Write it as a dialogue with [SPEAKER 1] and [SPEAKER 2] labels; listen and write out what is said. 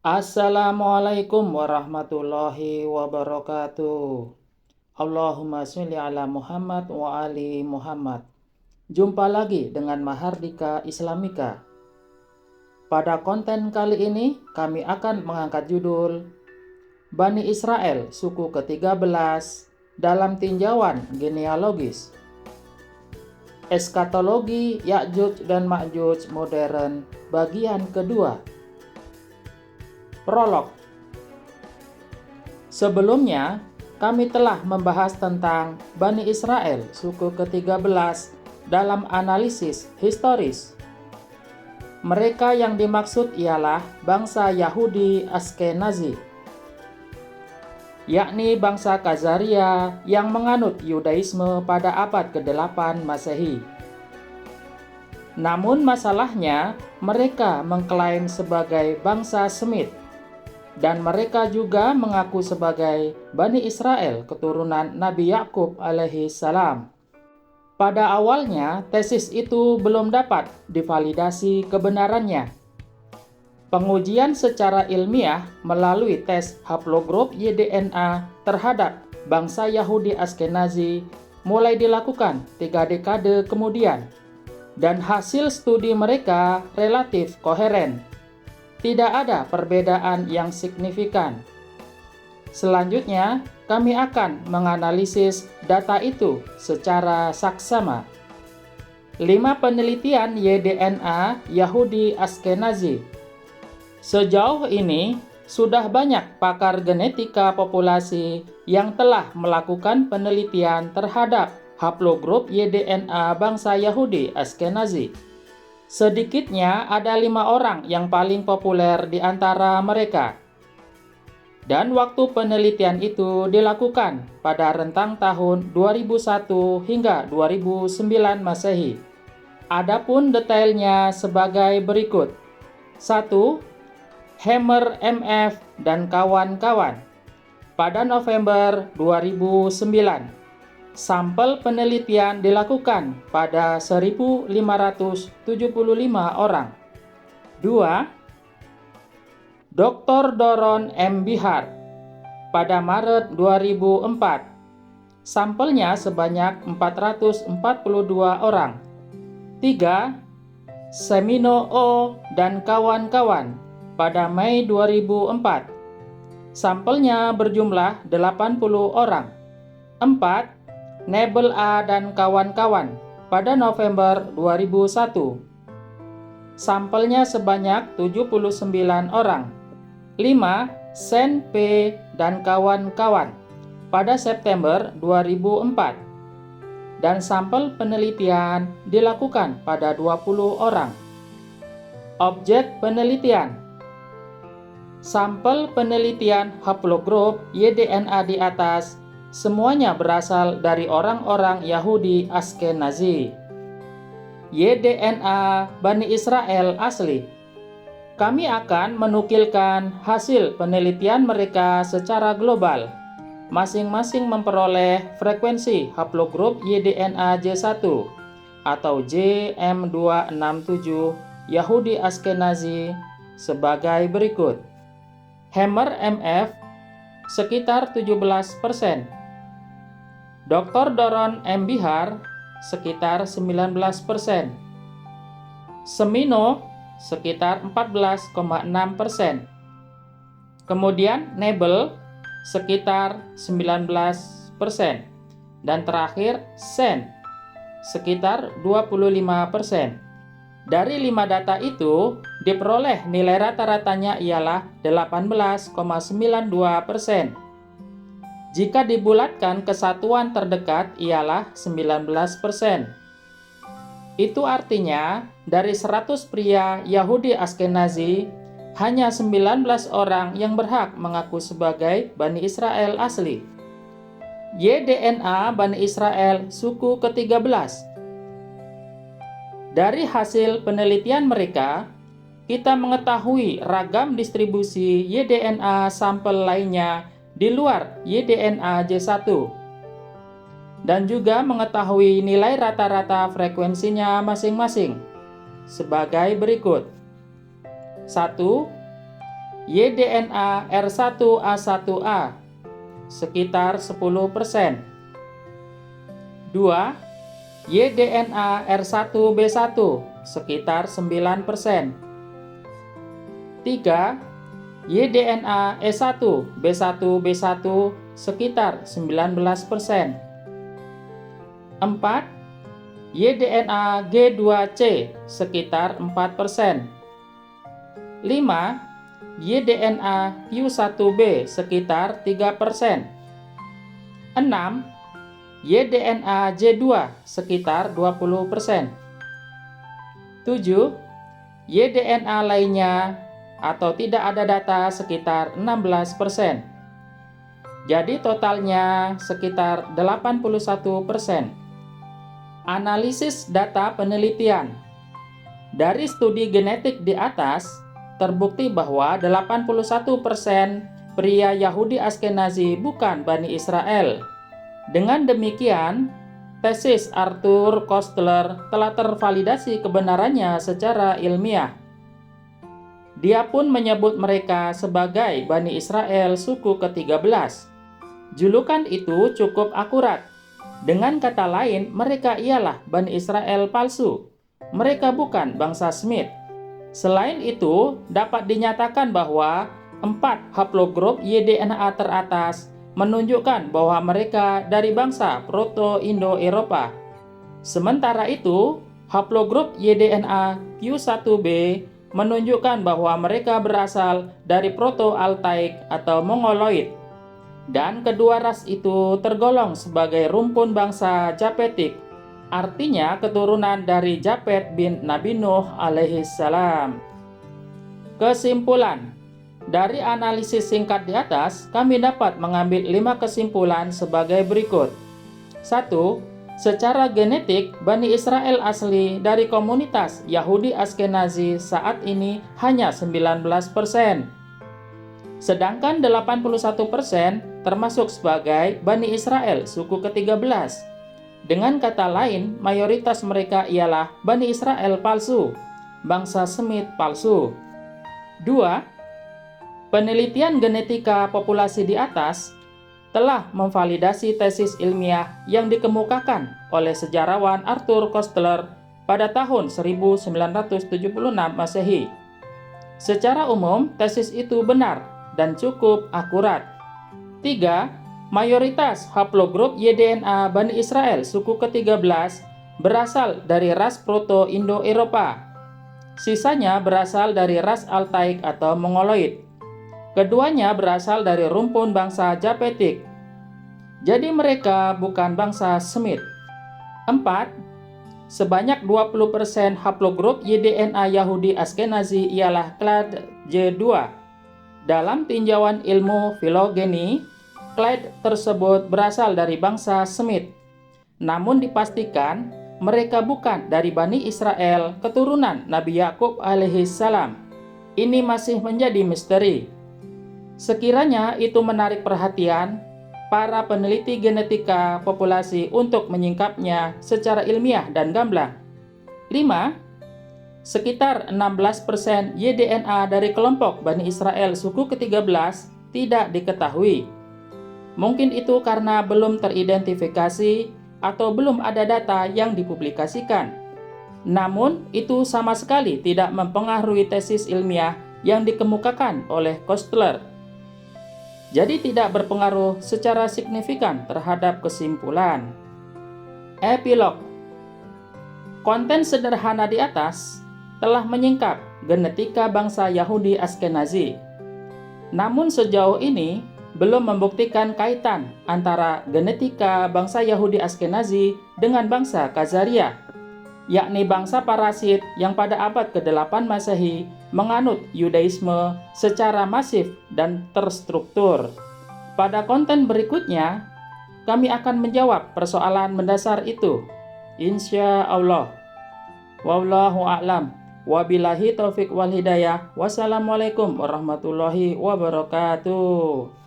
[SPEAKER 1] Assalamualaikum warahmatullahi wabarakatuh. Allahumma sholli ala Muhammad wa ali Muhammad. Jumpa lagi dengan Mahardika Islamika. Pada konten kali ini kami akan mengangkat judul Bani Israel suku ke-13 dalam tinjauan genealogis. Eskatologi Ya'juj dan Ma'juj modern bagian kedua. Prolog. Sebelumnya, kami telah membahas tentang Bani Israel suku ke-13 dalam analisis historis. Mereka yang dimaksud ialah bangsa Yahudi Askenazi, yakni bangsa Khazaria yang menganut Yudaisme pada abad ke-8 Masehi. Namun masalahnya, mereka mengklaim sebagai bangsa Semit, dan mereka juga mengaku sebagai Bani Israel keturunan Nabi Yakub alaihi salam. Pada awalnya, tesis itu belum dapat divalidasi kebenarannya. Pengujian secara ilmiah melalui tes haplogrup YDNA terhadap bangsa Yahudi Askenazi mulai dilakukan 3 dekade kemudian, dan hasil studi mereka relatif koheren. Tidak ada perbedaan yang signifikan. Selanjutnya, kami akan menganalisis data itu secara saksama. 5 penelitian YDNA Yahudi Askenazi. Sejauh ini, sudah banyak pakar genetika populasi yang telah melakukan penelitian terhadap haplogrup YDNA bangsa Yahudi Askenazi. Sedikitnya ada 5 orang yang paling populer di antara mereka. Dan waktu penelitian itu dilakukan pada rentang tahun 2001 hingga 2009 Masehi. Adapun detailnya sebagai berikut. 1. Hammer MF dan kawan-kawan. Pada November 2009. Sampel penelitian dilakukan pada 1.575 orang. 2. Dr. Doron M. Bihar pada Maret 2004. Sampelnya sebanyak 442 orang. 3. Semino O dan kawan-kawan pada Mei 2004. Sampelnya berjumlah 80 orang. 4. Nebel A dan kawan-kawan pada November 2001. Sampelnya sebanyak 79 orang. 5. Sen P dan kawan-kawan pada September 2004. Dan sampel penelitian dilakukan pada 20 orang. Objek penelitian. Sampel penelitian haplogrup YDNA di atas semuanya berasal dari orang-orang Yahudi Askenazi. YDNA Bani Israel asli. Kami akan menukilkan hasil penelitian mereka secara global. Masing-masing memperoleh frekuensi haplogrup YDNA J1 atau JM267 Yahudi Askenazi sebagai berikut. Hammer MF sekitar 17%. Dr. Doron M. Bihar sekitar 19%. Semino sekitar 14,6%. Kemudian Nebel sekitar 19%. Dan terakhir Sen sekitar 25%. Dari 5 data itu diperoleh nilai rata-ratanya ialah 18,92%. Jika dibulatkan kesatuan terdekat ialah 19%. Itu artinya dari 100 pria Yahudi Askenazi, hanya 19 orang yang berhak mengaku sebagai Bani Israel asli. YDNA Bani Israel suku ke-13. Dari hasil penelitian mereka, kita mengetahui ragam distribusi YDNA sampel lainnya di luar YDNA J1, dan juga mengetahui nilai rata-rata frekuensinya masing-masing sebagai berikut. 1. YDNA R1A1A sekitar 10%. 2. YDNA R1B1 sekitar 9%. 3. YDNA E1B1B1 sekitar 19%. 4. YDNA G2C sekitar 4%. 5. YDNA Q1B sekitar 3%. 6. YDNA J2 sekitar 20%. 7. YDNA lainnya atau tidak ada data sekitar 16%. Jadi totalnya sekitar 81%. Analisis data penelitian. Dari studi genetik di atas, terbukti bahwa 81% pria Yahudi Askenazi bukan Bani Israel. Dengan demikian, tesis Arthur Koestler telah tervalidasi kebenarannya secara ilmiah. Dia pun menyebut mereka sebagai Bani Israel suku ke-13. Julukan itu cukup akurat. Dengan kata lain, mereka ialah Bani Israel palsu. Mereka bukan bangsa Smith. Selain itu, dapat dinyatakan bahwa 4 haplogrup YDNA teratas menunjukkan bahwa mereka dari bangsa Proto-Indo-Eropa. Sementara itu, haplogrup YDNA Q1B menunjukkan bahwa mereka berasal dari Proto-Altaik atau Mongoloid. Dan kedua ras itu tergolong sebagai rumpun bangsa Japetik, artinya keturunan dari Japet bin Nabi Nuh alaihissalam. Kesimpulan. Dari analisis singkat di atas, kami dapat mengambil 5 kesimpulan sebagai berikut. 1. Secara genetik, Bani Israel asli dari komunitas Yahudi Askenazi saat ini hanya 19%. Sedangkan 81% termasuk sebagai Bani Israel suku ke-13. Dengan kata lain, mayoritas mereka ialah Bani Israel palsu, bangsa Semit palsu. 2. Penelitian genetika populasi di atas telah memvalidasi tesis ilmiah yang dikemukakan oleh sejarawan Arthur Koestler pada tahun 1976 Masehi. Secara umum, tesis itu benar dan cukup akurat. 3. Mayoritas haplogrup YDNA Bani Israel suku ke-13 berasal dari ras Proto-Indo-Eropa. Sisanya berasal dari ras Altaik atau Mongoloid. Keduanya berasal dari rumpun bangsa Japetik. Jadi mereka bukan bangsa Semit. 4. Sebanyak 20% haplogrup YDNA Yahudi Askenazi ialah clade J2. Dalam tinjauan ilmu filogeni, clade tersebut berasal dari bangsa Semit. Namun dipastikan mereka bukan dari Bani Israel keturunan Nabi Yakub alaihissalam. Ini masih menjadi misteri. Sekiranya itu menarik perhatian para peneliti genetika populasi untuk menyingkapnya secara ilmiah dan gamblang. 5. Sekitar 16% YDNA dari kelompok Bani Israel suku ke-13 tidak diketahui. Mungkin itu karena belum teridentifikasi atau belum ada data yang dipublikasikan. Namun, itu sama sekali tidak mempengaruhi tesis ilmiah yang dikemukakan oleh Koestler. Jadi tidak berpengaruh secara signifikan terhadap kesimpulan. Epilog. Konten sederhana di atas telah menyingkap genetika bangsa Yahudi Askenazi. Namun sejauh ini belum membuktikan kaitan antara genetika bangsa Yahudi Askenazi dengan bangsa Khazaria, yakni bangsa parasit yang pada abad ke-8 Masehi menganut Yudaisme secara masif dan terstruktur. Pada konten berikutnya, kami akan menjawab persoalan mendasar itu, insya Allah. Wallahu a'lam. Wabillahi taufik wal hidayah. Wassalamualaikum warahmatullahi wabarakatuh.